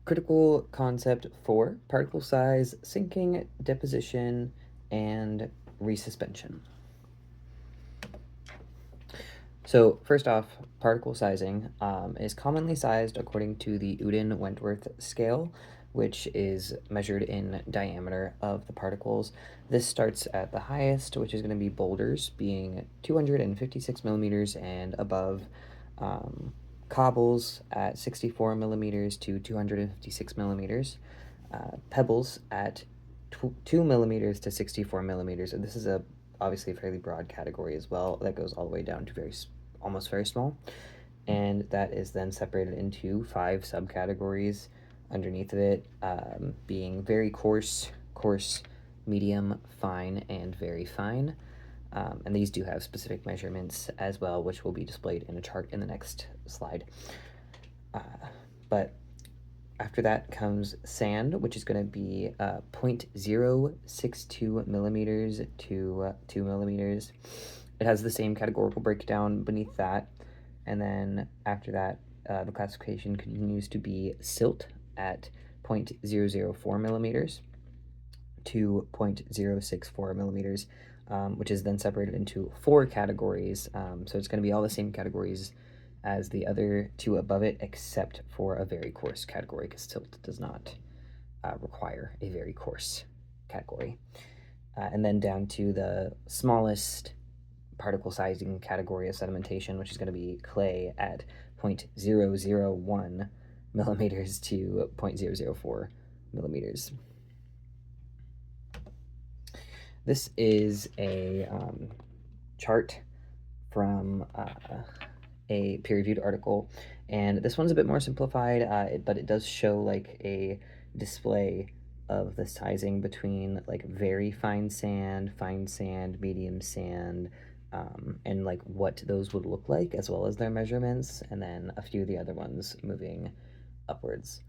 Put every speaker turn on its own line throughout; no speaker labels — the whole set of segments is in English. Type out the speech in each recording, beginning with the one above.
Critical concept 4, particle size, sinking, deposition, and resuspension. So first off, particle sizing is commonly sized according to the Uden-Wentworth scale, which is measured in diameter of the particles. This starts at the highest, which is going to be boulders, being 256 millimeters and above, cobbles at 64 millimeters to 256 millimeters, pebbles at 2 millimeters to 64 millimeters. And this is obviously a fairly broad category as well that goes all the way down to almost very small, and that is then separated into 5 subcategories underneath of it, being very coarse, medium, fine, and very fine. And these do have specific measurements as well, which will be displayed in a chart in the next slide. But after that comes sand, which is going to be 0.062 millimeters to 2 millimeters. It has the same categorical breakdown beneath that. And then after that, the classification continues to be silt at 0.004 millimeters to 0.064 millimeters, which is then separated into 4 categories. So it's going to be all the same categories as the other 2 above it, except for a very coarse category, because silt does not require a very coarse category. And then down to the smallest particle sizing category of sedimentation, which is going to be clay at 0.001 millimeters to 0.004 millimeters. This is a chart from a peer-reviewed article, and this one's a bit more simplified, but it does show like a display of the sizing between like very fine sand, medium sand, and like what those would look like, as well as their measurements, and then a few of the other ones moving upwards.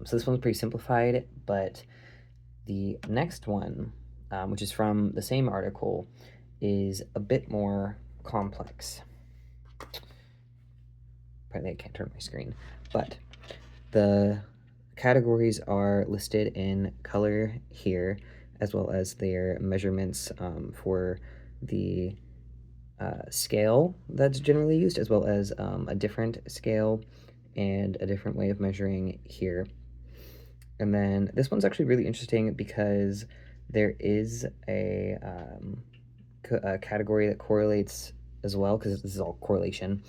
So this one's pretty simplified, but the next one, which is from the same article, is a bit more complex. Apparently I can't turn my screen, but the categories are listed in color here, as well as their measurements for the scale that's generally used, as well as a different scale and a different way of measuring here. And then this one's actually really interesting because there is a category that correlates as well, because this is all correlation.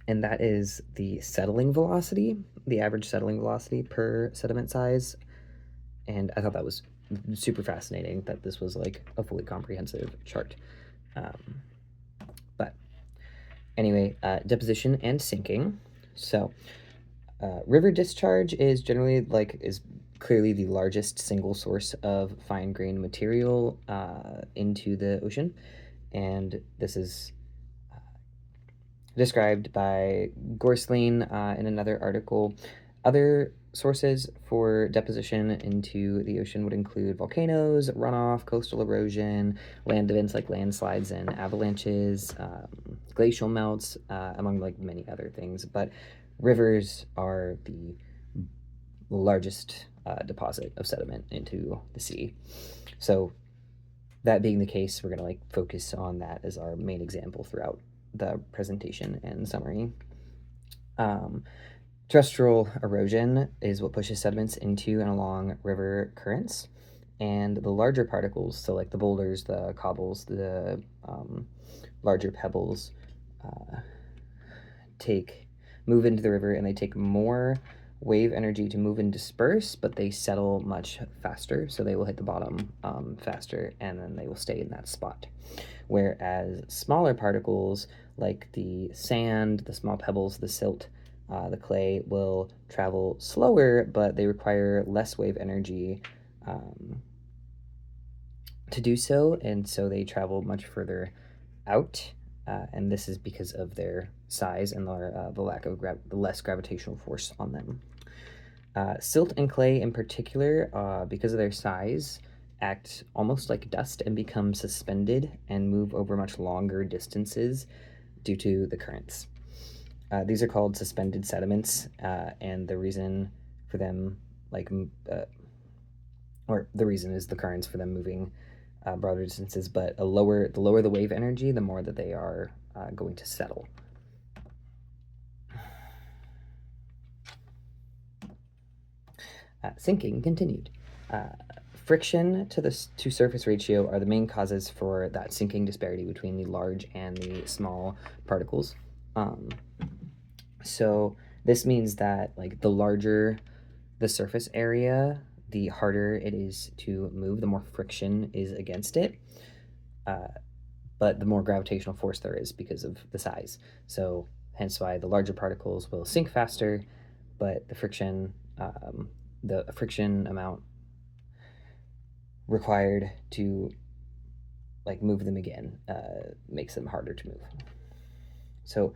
And that is the settling velocity, the average settling velocity per sediment size. And I thought that was super fascinating that this was like a fully comprehensive chart. But anyway, deposition and sinking. So river discharge is clearly the largest single source of fine grained material into the ocean. And this is described by Gorslein in another article. Other sources for deposition into the ocean would include volcanoes, runoff, coastal erosion, land events like landslides and avalanches, glacial melts, among like many other things. But rivers are the largest deposit of sediment into the sea. So that being the case, we're going to like focus on that as our main example throughout the presentation and summary. Terrestrial erosion is what pushes sediments into and along river currents, and the larger particles, so like the boulders, the cobbles, the larger pebbles, move into the river, and they take more wave energy to move and disperse, but they settle much faster, so they will hit the bottom faster, and then they will stay in that spot. Whereas smaller particles like the sand, the small pebbles, the silt, the clay will travel slower, but they require less wave energy to do so, and so they travel much further out, and this is because of their size and the lack of the less gravitational force on them. Silt and clay in particular, because of their size, act almost like dust and become suspended and move over much longer distances due to the currents. These are called suspended sediments, and the reason for them, or the reason is the currents for them moving broader distances. But the lower the wave energy, the more that they are going to settle. Sinking continued. Friction to surface ratio are the main causes for that sinking disparity between the large and the small particles. So this means that like the larger the surface area, the harder it is to move, the more friction is against it, but the more gravitational force there is because of the size. So hence why the larger particles will sink faster, but the friction amount required to like move them again makes them harder to move. So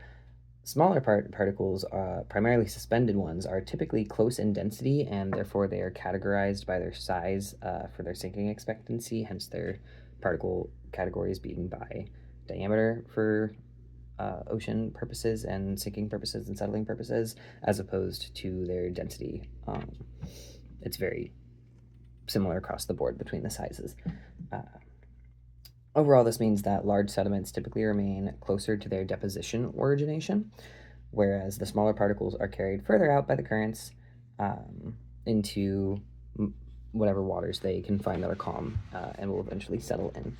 smaller particles, primarily suspended ones, are typically close in density, and therefore they are categorized by their size for their sinking expectancy, hence their particle categories being by diameter for ocean purposes and sinking purposes and settling purposes, as opposed to their density. It's very similar across the board between the sizes. Overall, this means that large sediments typically remain closer to their deposition origination, whereas the smaller particles are carried further out by the currents into whatever waters they can find that are calm and will eventually settle in.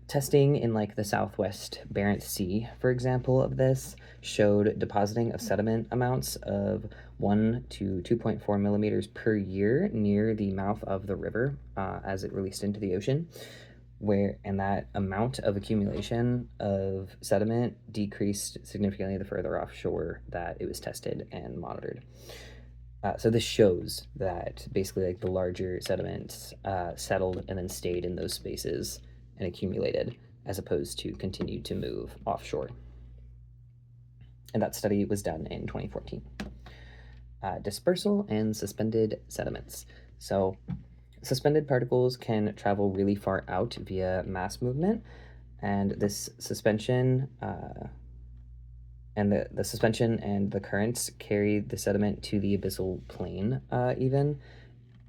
Testing in like the southwest Barents Sea, for example, of this showed depositing of sediment amounts of 1 to 2.4 millimeters per year near the mouth of the river as it released into the ocean, and that amount of accumulation of sediment decreased significantly the further offshore that it was tested and monitored. So this shows that basically like the larger sediments settled and then stayed in those spaces and accumulated, as opposed to continued to move offshore. And that study was done in 2014. Dispersal and suspended sediments. So suspended particles can travel really far out via mass movement, and this suspension and the suspension and the currents carry the sediment to the abyssal plain even,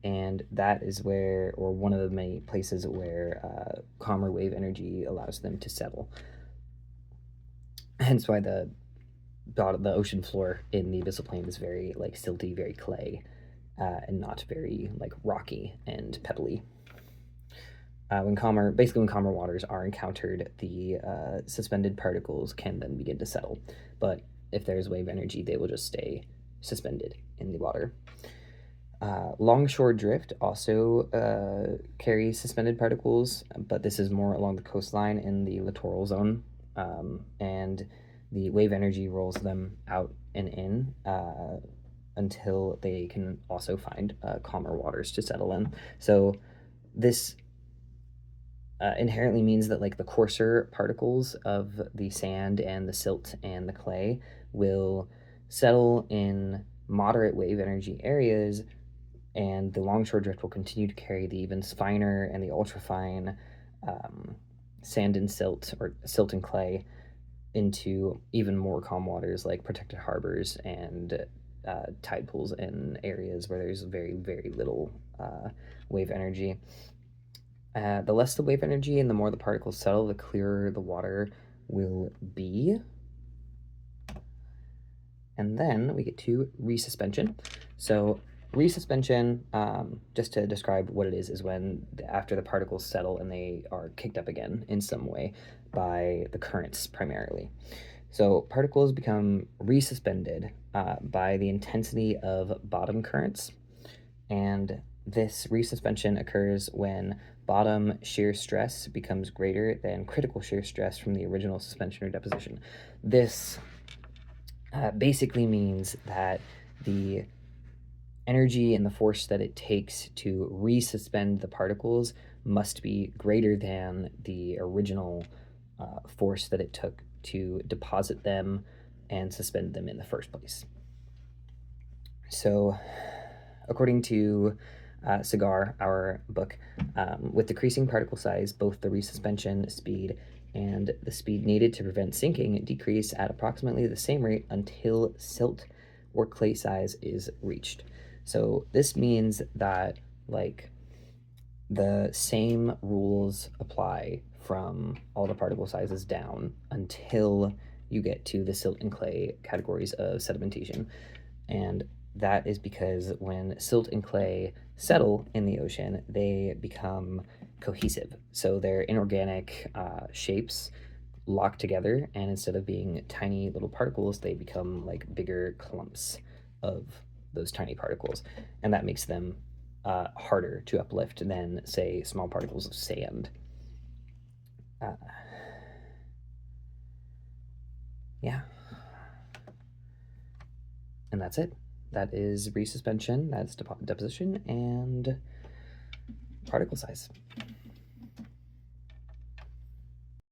and that is where, or one of the many places where calmer wave energy allows them to settle. Hence why the ocean floor in the abyssal plain is very like silty, very clay, and not very like rocky and pebbly. When calmer waters are encountered, the suspended particles can then begin to settle. But if there's wave energy, they will just stay suspended in the water. Longshore drift also carries suspended particles, but this is more along the coastline in the littoral zone, and the wave energy rolls them out and in until they can also find calmer waters to settle in. So this inherently means that like the coarser particles of the sand and the silt and the clay will settle in moderate wave energy areas, and the longshore drift will continue to carry the even finer and the ultrafine sand and silt, or silt and clay, into even more calm waters like protected harbors and tide pools in areas where there's very, very little wave energy. The less the wave energy and the more the particles settle, the clearer the water will be. And then we get to resuspension. So resuspension, just to describe what it is when after the particles settle and they are kicked up again in some way by the currents primarily. So particles become resuspended by the intensity of bottom currents, and this resuspension occurs when bottom shear stress becomes greater than critical shear stress from the original suspension or deposition. This basically means that the energy and the force that it takes to resuspend the particles must be greater than the original force that it took to deposit them and suspend them in the first place. So, according to Sagar, our book, with decreasing particle size, both the resuspension speed and the speed needed to prevent sinking decrease at approximately the same rate until silt or clay size is reached. So this means that like the same rules apply from all the particle sizes down until you get to the silt and clay categories of sedimentation. And that is because when silt and clay settle in the ocean, they become cohesive. So their inorganic shapes lock together, and instead of being tiny little particles, they become like bigger clumps of those tiny particles. And that makes them harder to uplift than, say, small particles of sand. Yeah. And that's it. That is resuspension, that's deposition, and particle size.